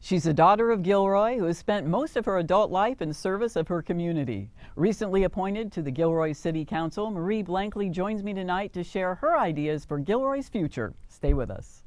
She's a daughter of Gilroy who has spent most of her adult life in service of her community. Recently appointed to the Gilroy City Council, Marie Blankley joins me tonight to share her ideas for Gilroy's future. Stay with us.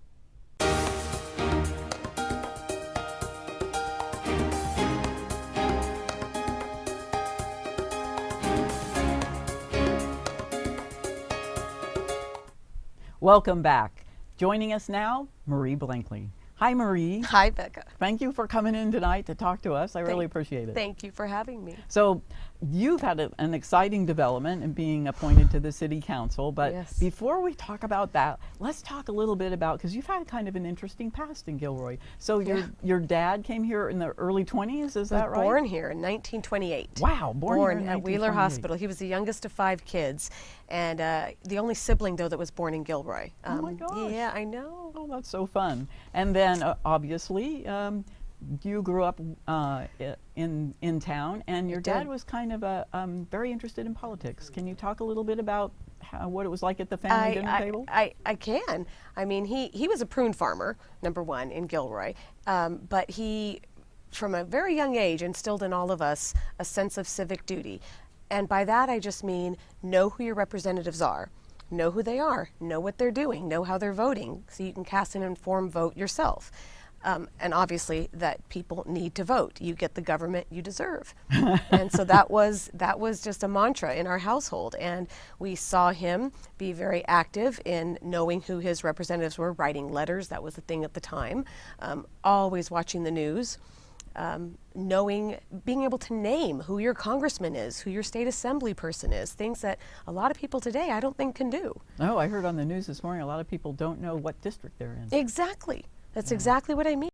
Welcome back. Joining us now, Marie Blankley. Hi, Marie. Hi, Becca. Thank you for coming in tonight to talk to us. I really appreciate it. Thank you for having me. So you've had an exciting development in being appointed to the City Council, but Yes. before we talk about that, let's talk a little bit about, because you've had kind of an interesting past in Gilroy. So your dad came here in the early 20s, is that right? Born here in 1928. Wow, born here in at Wheeler 1928. Hospital. He was the youngest of 5 kids, and the only sibling, though, that was born in Gilroy. Oh my gosh. Yeah, I know. Oh, that's so fun. And then obviously, you grew up in town, and your dad was kind of very interested in politics. Can you talk a little bit about what it was like at the family dinner table? I can. I mean, he was a prune farmer, number one, in Gilroy, but he, from a very young age, instilled in all of us a sense of civic duty. And by that, I just mean know who your representatives are. Know who they are, know what they're doing, know how they're voting, so you can cast an informed vote yourself. And obviously that people need to vote. You get the government you deserve. And so that was just a mantra in our household. And we saw him be very active in knowing who his representatives were, writing letters, that was the thing at the time, always watching the news. Being able to name who your congressman is, who your state assembly person is, things that a lot of people today I don't think can do. Oh, I heard on the news this morning a lot of people don't know what district they're in. Exactly. That's exactly what I mean.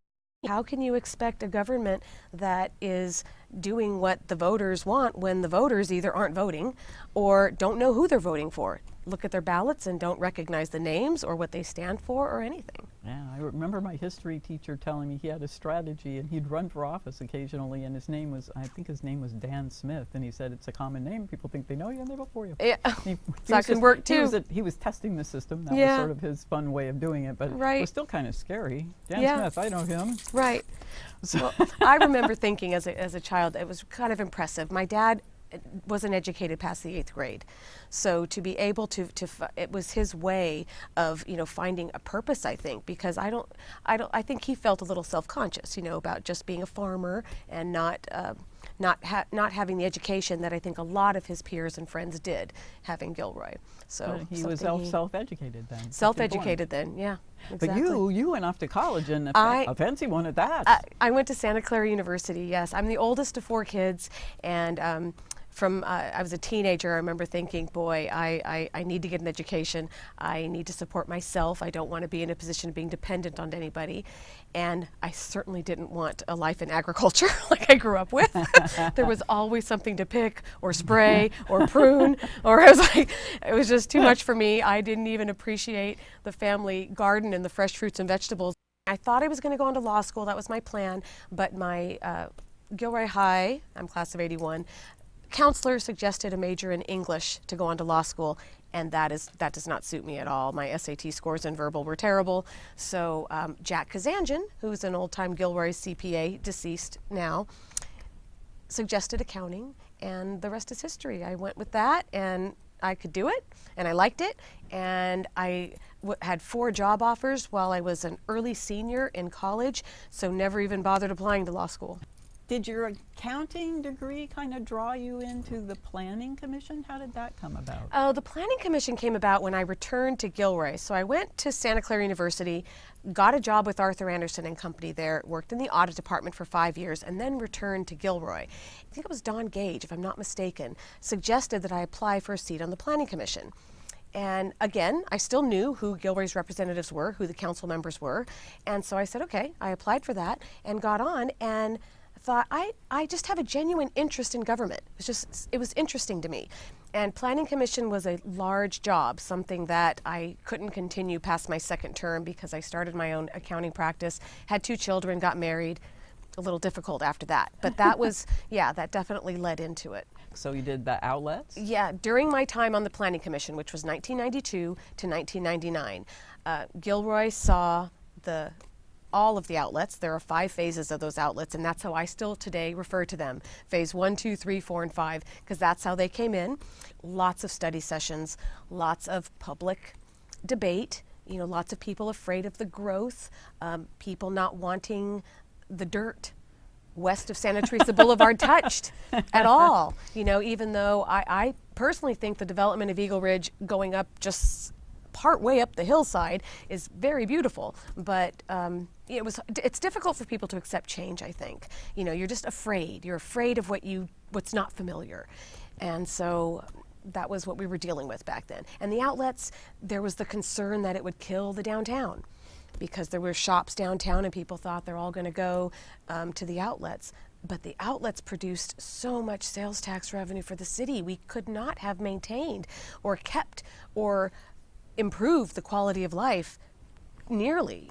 How can you expect a government that is doing what the voters want when the voters either aren't voting or don't know who they're voting for? Look at their ballots and don't recognize the names or what they stand for or anything. Yeah, I remember my history teacher telling me he had a strategy, and he'd run for office occasionally, and his name was, I think his name was Dan Smith, and he said it's a common name. People think they know you and they vote for you. Yeah, He that can work too. He was testing the system. That was Yeah. sort of his fun way of doing it, but it Right. was still kind of scary. Dan Yeah. Smith, I know him. Right. So Well, I remember thinking as a child, it was kind of impressive. My dad wasn't educated past the 8th grade. So to be able to it was his way of, finding a purpose, I think, because I think he felt a little self-conscious, about just being a farmer and not having the education that I think a lot of his peers and friends did having Gilroy. So he was self-educated then. Self-educated then, yeah. Exactly. But you went off to college, and a fancy one at that. I went to Santa Clara University, yes. I'm the oldest of 4 kids, and I was a teenager, I remember thinking, boy, I need to get an education. I need to support myself. I don't want to be in a position of being dependent on anybody. And I certainly didn't want a life in agriculture like I grew up with. There was always something to pick or spray or prune, or it was just too much for me. I didn't even appreciate the family garden and the fresh fruits and vegetables. I thought I was going to go on to law school. That was my plan. But my Gilroy High, I'm class of 81, counselor suggested a major in English to go on to law school, and that does not suit me at all. My SAT scores in verbal were terrible. So Jack Kazanjian, who's an old-time Gilroy CPA, deceased now, suggested accounting, and the rest is history. I went with that, and I could do it, and I liked it, and I had 4 job offers while I was an early senior in college, so never even bothered applying to law school. Did your accounting degree kind of draw you into the Planning Commission? How did that come about? The Planning Commission came about when I returned to Gilroy. So I went to Santa Clara University, got a job with Arthur Anderson and Company there, worked in the audit department for 5 years, and then returned to Gilroy. I think it was Don Gage, if I'm not mistaken, suggested that I apply for a seat on the Planning Commission. And again, I still knew who Gilroy's representatives were, who the council members were. And so I said, okay, I applied for that and got on, and thought I just have a genuine interest in government. It was interesting to me. And Planning Commission was a large job, something that I couldn't continue past my 2nd term because I started my own accounting practice, had 2 children, got married. A little difficult after that. But that was, yeah, that definitely led into it. So you did the outlets? Yeah, during my time on the Planning Commission, which was 1992 to 1999, Gilroy saw the all of the outlets. There are 5 phases of those outlets, and that's how I still today refer to them. Phase 1, 2, 3, 4, and 5, because that's how they came in. Lots of study sessions, lots of public debate, lots of people afraid of the growth, people not wanting the dirt west of Santa Teresa Boulevard touched at all. Even though I personally think the development of Eagle Ridge going up just part way up the hillside is very beautiful, but it's difficult for people to accept change, I think. You're just afraid. You're afraid of what's not familiar. And so that was what we were dealing with back then. And the outlets, there was the concern that it would kill the downtown, because there were shops downtown and people thought they're all going to go to the outlets. But the outlets produced so much sales tax revenue for the city. We could not have maintained or kept or improved the quality of life nearly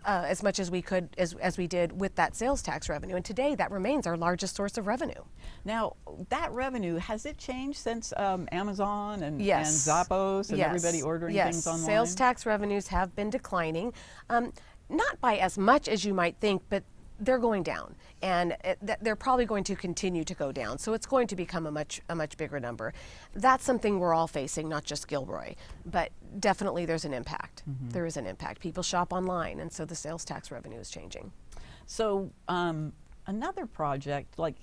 as much as we could, as we did with that sales tax revenue. And today that remains our largest source of revenue. Now, that revenue, has it changed since Amazon and Yes. Zappos and Yes. everybody ordering Yes. things online? Sales tax revenues have been declining, not by as much as you might think, but they're going down, and they're probably going to continue to go down. So it's going to become a much bigger number. That's something we're all facing, not just Gilroy, but definitely there's an impact. Mm-hmm. There is an impact. People shop online, and so the sales tax revenue is changing. So another project, like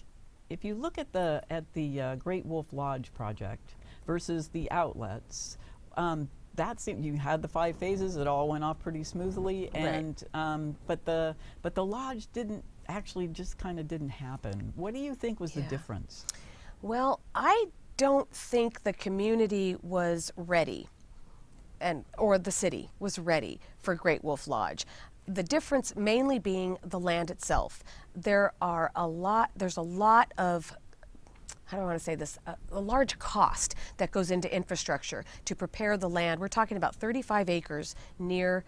if you look at the Great Wolf Lodge project versus the outlets, you had the 5 phases. It all went off pretty smoothly, and but the lodge just kind of didn't happen. What do you think was the difference? Well, I don't think the community was ready, or the city was ready for Great Wolf Lodge. The difference mainly being the land itself. There's a lot of, how do I want to say this, a large cost that goes into infrastructure to prepare the land. We're talking about 35 acres near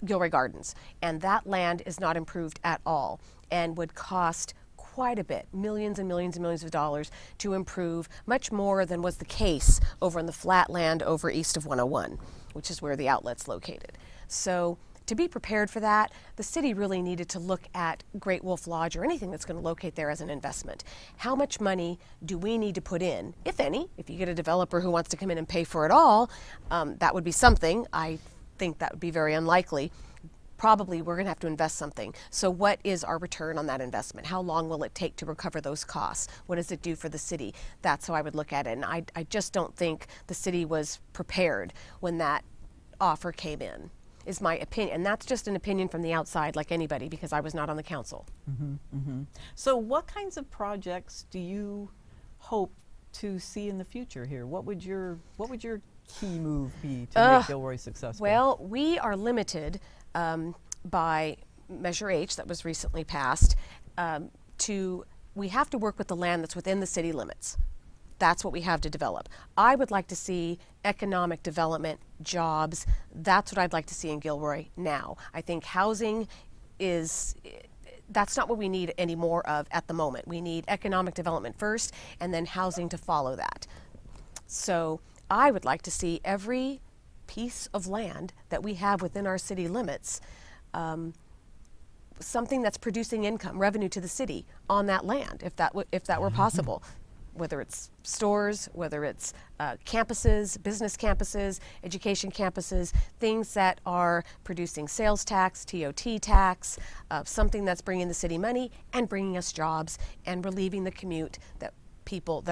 Gilroy Gardens, and that land is not improved at all and would cost quite a bit, millions and millions and millions of dollars to improve, much more than was the case over in the flat land over east of 101, which is where the outlet's located. So to be prepared for that, the city really needed to look at Great Wolf Lodge or anything that's going to locate there as an investment. How much money do we need to put in, if any? If you get a developer who wants to come in and pay for it all, that would be something. I think that would be very unlikely. Probably we're going to have to invest something. So what is our return on that investment? How long will it take to recover those costs? What does it do for the city? That's how I would look at it. And I just don't think the city was prepared when that offer came in, is my opinion. And that's just an opinion from the outside, like anybody, because I was not on the council. Mm-hmm, mm-hmm. So what kinds of projects do you hope to see in the future here? What would your key move be to make Gilroy successful? Well, we are limited by Measure H that was recently passed we have to work with the land that's within the city limits. That's what we have to develop. I would like to see economic development, jobs. That's what I'd like to see in Gilroy now. I think housing that's not what we need any more of at the moment. We need economic development first, and then housing to follow that. So I would like to see every piece of land that we have within our city limits, something that's producing income, revenue to the city on that land, if that were possible. Whether it's stores, whether it's campuses, business campuses, education campuses, things that are producing sales tax, TOT tax, something that's bringing the city money and bringing us jobs and relieving the commute that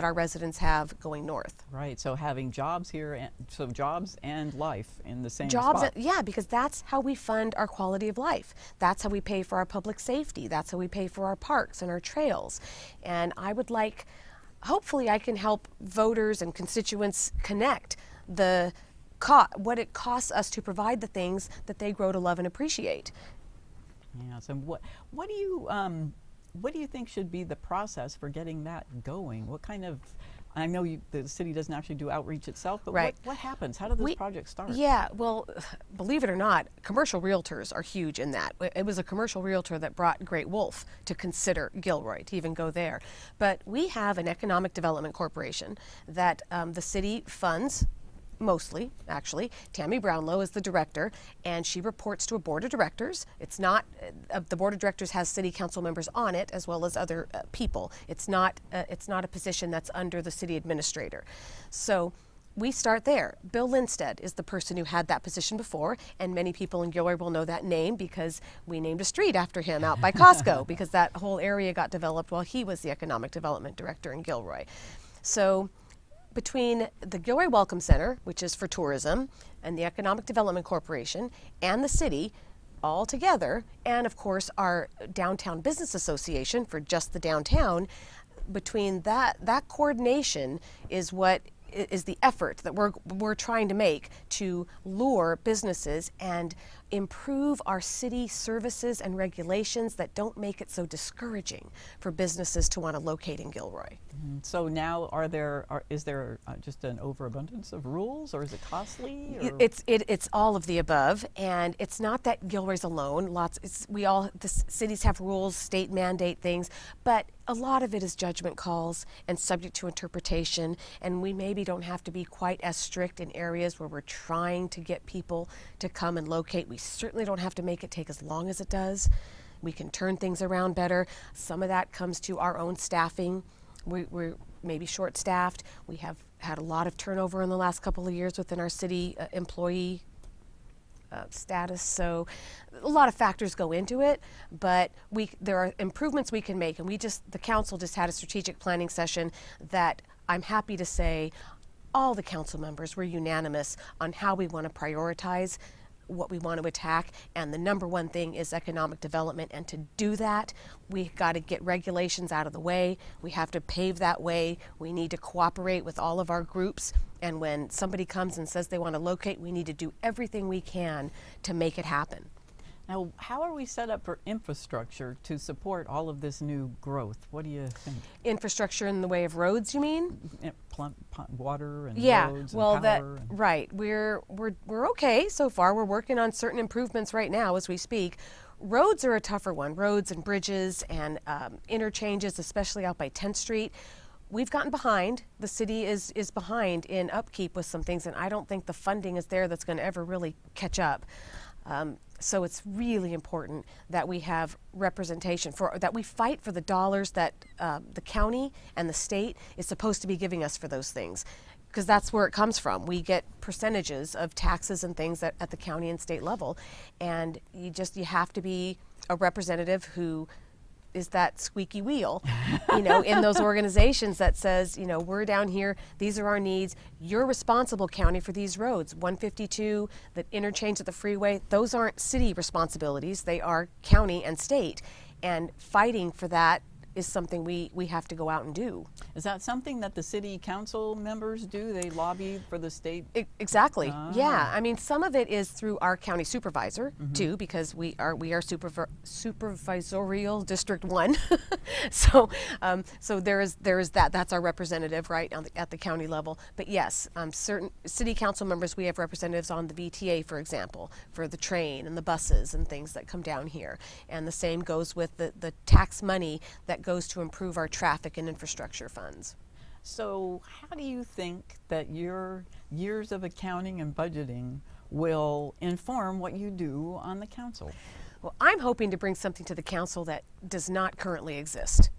our residents have going north. Right, so having jobs here, so jobs and life in the same Jobs, spot. yeah, because that's how we fund our quality of life. That's how we pay for our public safety. That's how we pay for our parks and our trails. And I would like, hopefully I can help voters and constituents connect what it costs us to provide the things that they grow to love and appreciate. Yes, and what do you think should be the process for getting that going? What kind of, I know the city doesn't actually do outreach itself, but Right. what happens? How do those projects start? Yeah, well, believe it or not, commercial realtors are huge in that. It was a commercial realtor that brought Great Wolf to consider Gilroy, to even go there. But we have an economic development corporation that the city funds mostly, actually. Tammy Brownlow is the director, and she reports to a board of directors. It's not, the board of directors has city council members on it as well as other people. It's not a position that's under the city administrator. So we start there. Bill Lindstedt is the person who had that position before, and many people in Gilroy will know that name because we named a street after him out by Costco because that whole area got developed while he was the economic development director in Gilroy. So between the Gilroy Welcome Center, which is for tourism, and the Economic Development Corporation, and the city, all together, and of course our Downtown Business Association for just the downtown, between that coordination is what is the effort that we're trying to make to lure businesses and improve our city services and regulations that don't make it so discouraging for businesses to want to locate in Gilroy. So now is there just an overabundance of rules, or is it costly? Or? It's all of the above, and it's not that Gilroy's alone. The cities have rules, state mandate things, but a lot of it is judgment calls and subject to interpretation, and we maybe don't have to be quite as strict in areas where we're trying to get people to come and locate. We certainly don't have to make it take as long as it does. We can turn things around better. Some of that comes to our own staffing. We're maybe short-staffed. We have had a lot of turnover in the last couple of years within our city employee status, so a lot of factors go into it, but there are improvements we can make, and the council just had a strategic planning session that I'm happy to say all the council members were unanimous on how we want to prioritize what we want to attack, and the number one thing is economic development, and to do that we've got to get regulations out of the way. We have to pave that way. We need to cooperate with all of our groups, and when somebody comes and says they want to locate, we need to do everything we can to make it happen. Now, how are we set up for infrastructure to support all of this new growth? What do you think? Infrastructure in the way of roads, you mean? Water and yeah, roads well, and power. Right. We're okay so far. We're working on certain improvements right now as we speak. Roads are a tougher one. Roads and bridges and interchanges, especially out by 10th Street. We've gotten behind. The city is behind in upkeep with some things, and I don't think the funding is there that's going to ever really catch up. So it's really important that we have representation, that we fight for the dollars that the county and the state is supposed to be giving us for those things, because that's where it comes from. We get percentages of taxes and things at the county and state level, and you have to be a representative who is that squeaky wheel, in those organizations that says, we're down here, these are our needs, you're responsible, county, for these roads. 152, the interchange at the freeway, those aren't city responsibilities, they are county and state. And fighting for that is something we have to go out and do. Is that something that the city council members do? They lobby for the state? Exactly. Yeah. I mean, some of it is through our county supervisor too, because we are supervisorial District 1. So there is that. That's our representative, right, at the county level. But yes, certain city council members, we have representatives on the VTA, for example, for the train and the buses and things that come down here. And the same goes with the tax money that goes to improve our traffic and infrastructure funds. So how do you think that your years of accounting and budgeting will inform what you do on the council? Well, I'm hoping to bring something to the council that does not currently exist.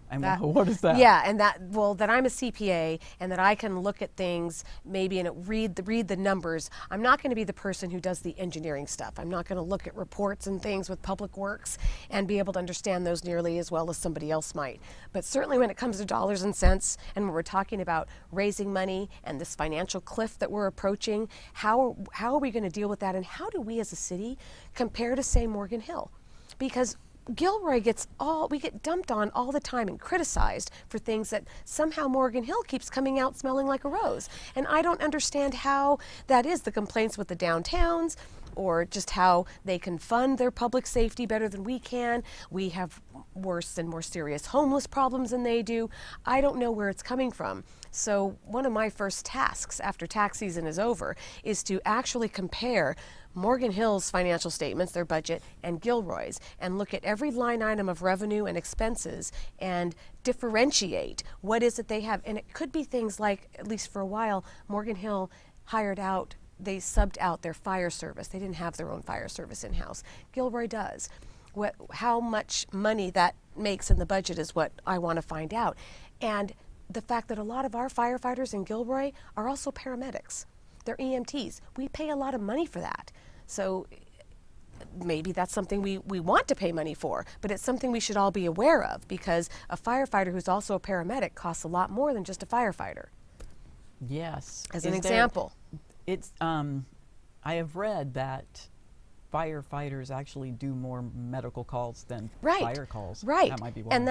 And what is that? Yeah, and that I'm a CPA and that I can look at things maybe and read the numbers. I'm not going to be the person who does the engineering stuff. I'm not going to look at reports and things with Public Works and be able to understand those nearly as well as somebody else might. But certainly when it comes to dollars and cents, and when we're talking about raising money and this financial cliff that we're approaching, how are we going to deal with that, and how do we as a city compare to, say, Morgan Hill? Because Gilroy we get dumped on all the time and criticized for things that somehow Morgan Hill keeps coming out smelling like a rose. And I don't understand how that is, the complaints with the downtowns, or just how they can fund their public safety better than we can. We have worse and more serious homeless problems than they do. I don't know where it's coming from. So one of my first tasks after tax season is over is to actually compare Morgan Hill's financial statements, their budget, and Gilroy's, and look at every line item of revenue and expenses and differentiate what is it they have. And it could be things like, at least for a while, Morgan Hill hired out, they subbed out their fire service. They didn't have their own fire service in-house. Gilroy does. How much money that makes in the budget is what I want to find out. And the fact that a lot of our firefighters in Gilroy are also paramedics. They're EMTs. We pay a lot of money for that. So maybe that's something we want to pay money for, but it's something we should all be aware of, because a firefighter who's also a paramedic costs a lot more than just a firefighter. Yes. As an example. It's I have read that firefighters actually do more medical calls than fire calls. Right. That might be one. And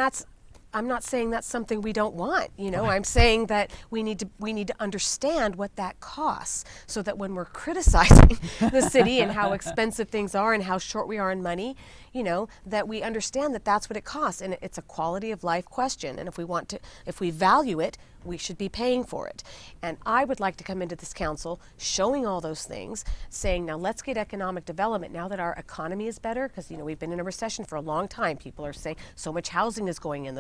I'm not saying that's something we don't want, you know. I'm saying that we need to understand what that costs, so that when we're criticizing the city and how expensive things are and how short we are in money, you know, that we understand that that's what it costs, and it's a quality of life question. And if we value it, we should be paying for it. And I would like to come into this council showing all those things, saying, now let's get economic development now that our economy is better, because, you know, we've been in a recession for a long time. People are saying so much housing is going in.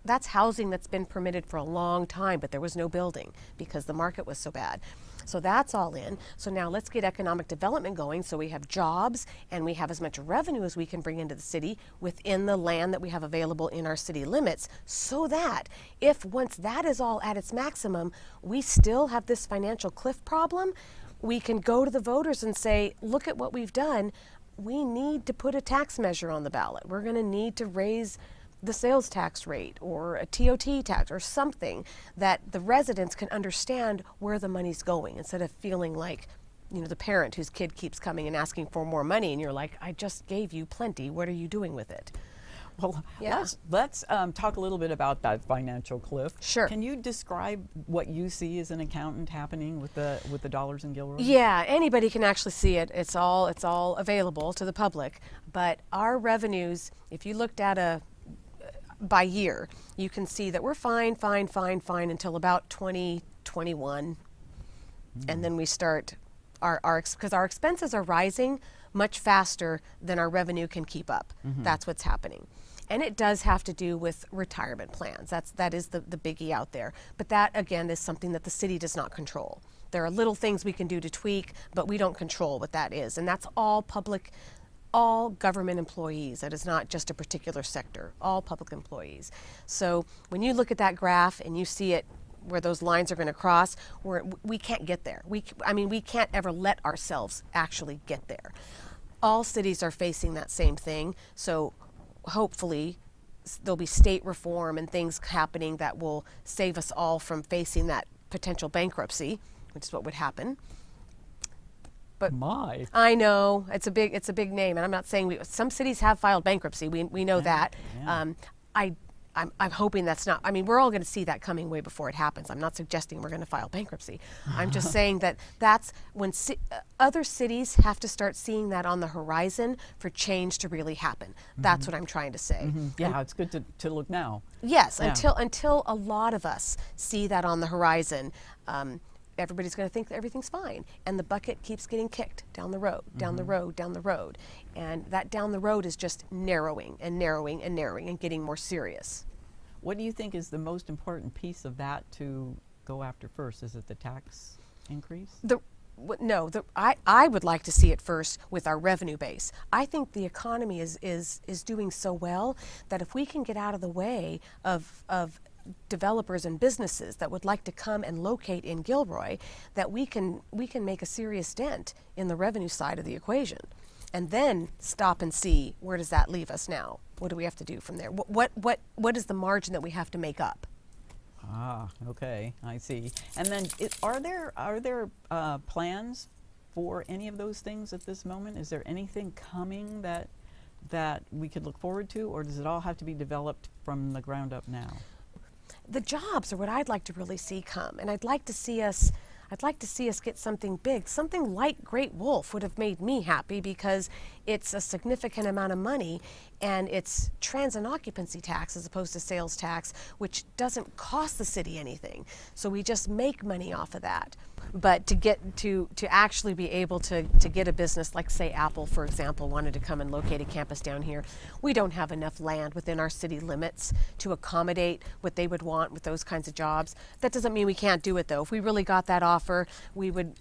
That's housing that's been permitted for a long time, but there was no building because the market was so bad. So that's all in. So now let's get economic development going, so we have jobs and we have as much revenue as we can bring into the city within the land that we have available in our city limits, so that if once that is all at its maximum, we still have this financial cliff problem, we can go to the voters and say, look at what we've done. We need to put a tax measure on the ballot. We're going to need to raise the sales tax rate or a TOT tax or something that the residents can understand where the money's going, instead of feeling like, you know, the parent whose kid keeps coming and asking for more money and you're like, I just gave you plenty, what are you doing with it? Well, let's talk a little bit about that financial cliff. Sure. Can you describe what you see as an accountant happening with the dollars in Gilroy? Yeah, anybody can actually see it. It's all available to the public. But our revenues, if you looked at by year, you can see that we're fine until about 2021, and then we start because our expenses are rising much faster than our revenue can keep up. That's what's happening. And it does have to do with retirement plans. That is the biggie out there. But that, again, is something that the city does not control. There are little things we can do to tweak, but we don't control what that is. And that's all public, all government employees. That is not just a particular sector, all public employees. So when you look at that graph and you see it where those lines are going to cross, we can't get there. We can't ever let ourselves actually get there. All cities are facing that same thing. So hopefully there'll be state reform and things happening that will save us all from facing that potential bankruptcy, which is what would happen. But I know it's a big name, and I'm not saying some cities have filed bankruptcy. We know that. Yeah. I'm hoping that's not. I mean, we're all going to see that coming way before it happens. I'm not suggesting we're going to file bankruptcy. I'm just saying that's when other cities have to start seeing that on the horizon for change to really happen. That's what I'm trying to say. Yeah, it's good to look now. Yes, Yeah. until a lot of us see that on the horizon. Everybody's going to think that everything's fine, and the bucket keeps getting kicked down the road, down the road, down the road, and that down the road is just narrowing and narrowing and narrowing and getting more serious. What do you think is the most important piece of that to go after first? Is it the tax increase? I would like to see it first with our revenue base. I think the economy is doing so well that if we can get out of the way of developers and businesses that would like to come and locate in Gilroy, that we can make a serious dent in the revenue side of the equation, and then stop and see where does that leave us now. What do we have to do from there? What is the margin that we have to make up? Ah, okay, I see. And then, are there plans for any of those things at this moment? Is there anything coming that we could look forward to, or does it all have to be developed from the ground up now? The jobs are what I'd like to really see come, and I'd like to see us get something big. Something like Great Wolf would have made me happy, because it's a significant amount of money, and it's transit occupancy tax as opposed to sales tax, which doesn't cost the city anything. So we just make money off of that. But to get to actually be able to get a business like, say, Apple, for example, wanted to come and locate a campus down here, we don't have enough land within our city limits to accommodate what they would want with those kinds of jobs. That doesn't mean we can't do it, though. If we really got that offer, we would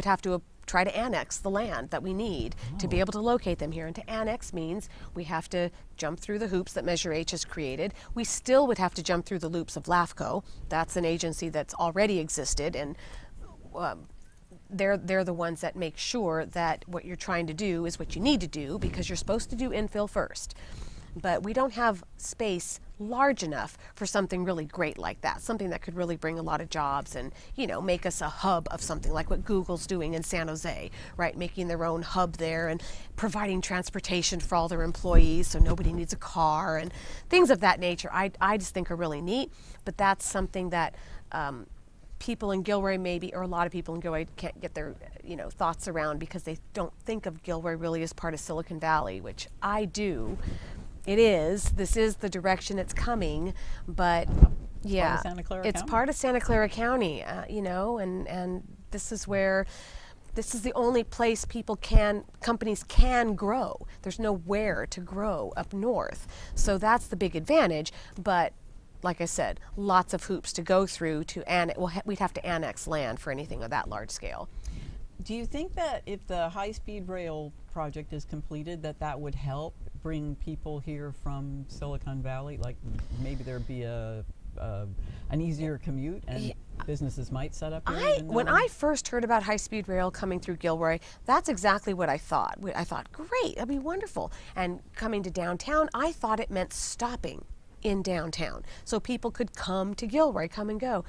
have to try to annex the land that we need to be able to locate them here. And to annex means we have to jump through the hoops that Measure H has created. We still would have to jump through the loops of LAFCO. That's an agency that's already existed, and they're the ones that make sure that what you're trying to do is what you need to do, because you're supposed to do infill first. But we don't have space large enough for something really great like that, something that could really bring a lot of jobs and, you know, make us a hub of something like what Google's doing in San Jose, right? Making their own hub there and providing transportation for all their employees so nobody needs a car and things of that nature. I just think are really neat, but that's something that people in Gilroy maybe, or a lot of people in Gilroy can't get their, you know, thoughts around, because they don't think of Gilroy really as part of Silicon Valley, which I do. It is. This is the direction it's coming, but yeah, it's part of Santa Clara County, you know, and this is where, this is the only place companies can grow. There's nowhere to grow up north. So that's the big advantage, but like I said, lots of hoops to go through we'd have to annex land for anything of that large scale. Do you think that if the high-speed rail project is completed, that would help bring people here from Silicon Valley? Like maybe there'd be an easier commute and businesses might set up here? When I first heard about high-speed rail coming through Gilroy, that's exactly what I thought. I thought, great, that'd be wonderful. And coming to downtown, I thought it meant stopping in downtown so people could come to Gilroy, come and go.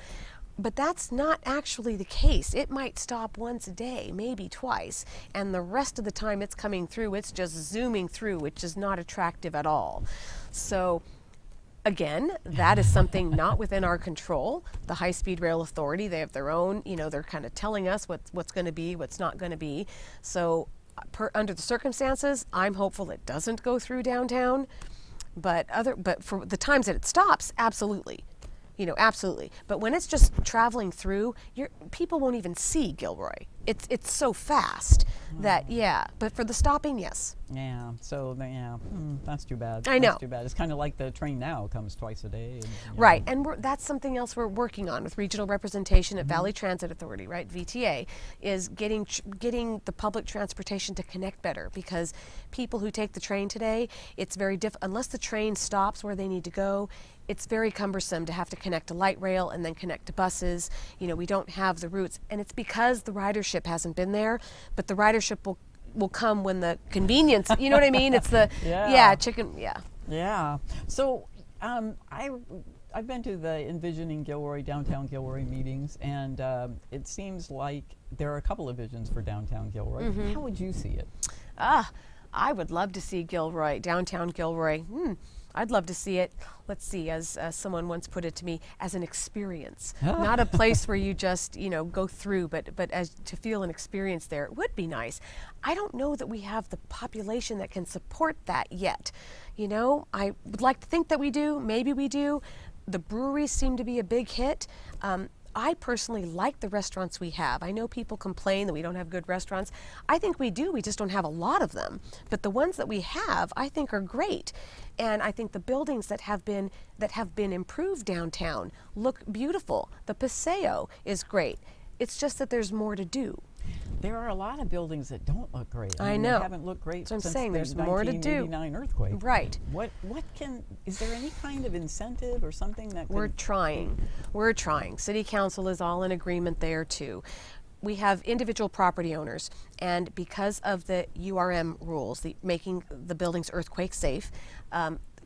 But that's not actually the case. It might stop once a day, maybe twice, and the rest of the time it's coming through, it's just zooming through, which is not attractive at all. So again, that is something not within our control. The High-Speed Rail Authority, they have their own, you know, they're kind of telling us what's going to be, what's not going to be. So under the circumstances, I'm hopeful it doesn't go through downtown, but for the times that it stops, absolutely. You know, absolutely. But when it's just traveling through, people won't even see Gilroy. It's so fast that, yeah. But for the stopping, yes. Yeah. So, yeah, that's too bad. I know. That's too bad. It's kind of like the train now comes twice a day. And, right. And that's something else we're working on with regional representation at Valley Transit Authority, right? VTA, is getting the public transportation to connect better, because people who take the train today, it's very unless the train stops where they need to go, it's very cumbersome to have to connect to light rail and then connect to buses. You know, we don't have the routes, and it's because the ridership hasn't been there, but the ridership will come when the convenience, you know what I mean? It's the, Yeah. So I've been to the Envisioning Gilroy, Downtown Gilroy meetings, and it seems like there are a couple of visions for Downtown Gilroy. How would you see it? I would love to see Gilroy, Downtown Gilroy. I'd love to see it, let's see, as someone once put it to me, as an experience. Not a place where you just, you know, go through, but as to feel an experience there. It would be nice. I don't know that we have the population that can support that yet. You know, I would like to think that we do. Maybe we do. The breweries seem to be a big hit. I personally like the restaurants we have. I know people complain that we don't have good restaurants. I think we do, we just don't have a lot of them. But the ones that we have, I think, are great. And I think the buildings that have been improved downtown look beautiful. The Paseo is great. It's just that there's more to do. There are a lot of buildings that don't look great. I know. They haven't looked great since I'm saying, the there's more to do. 1989 earthquake. Right. Is there any kind of incentive or something that We're trying. City Council is all in agreement there too. We have individual property owners, and because of the URM rules, making the buildings earthquake safe,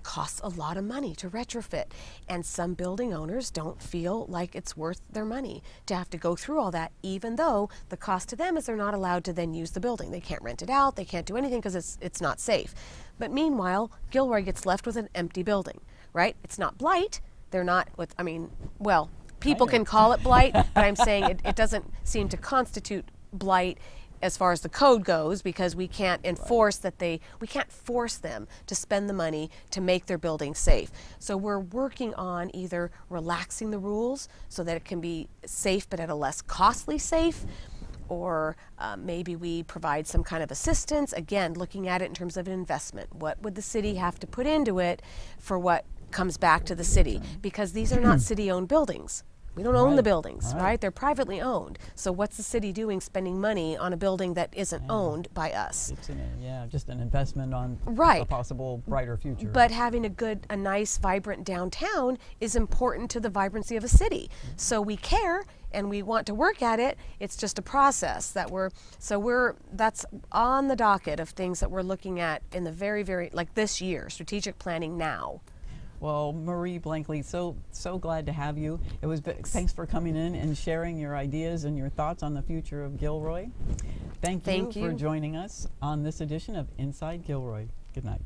costs a lot of money to retrofit, and some building owners don't feel like it's worth their money to have to go through all that, even though the cost to them is they're not allowed to then use the building. They can't rent it out, they can't do anything because it's not safe. But meanwhile, Gilroy gets left with an empty building, right? It's not blight. They're not people can call it blight, but I'm saying it doesn't seem to constitute blight as far as the code goes, because we can't enforce that we can't force them to spend the money to make their building safe. So we're working on either relaxing the rules so that it can be safe but at a less costly safe, or maybe we provide some kind of assistance, again, looking at it in terms of an investment. What would the city have to put into it for what comes back to the city? Because these are not city-owned buildings. We don't own the buildings, right? They're privately owned. So what's the city doing spending money on a building that isn't owned by us? It's just an investment on a possible brighter future. But having a nice, vibrant downtown is important to the vibrancy of a city. So we care and we want to work at it. It's just a process that that's on the docket of things that we're looking at in the very, like this year, strategic planning now. Well, Marie Blankley, so glad to have you. Thanks for coming in and sharing your ideas and your thoughts on the future of Gilroy. Thank you for joining us on this edition of Inside Gilroy. Good night.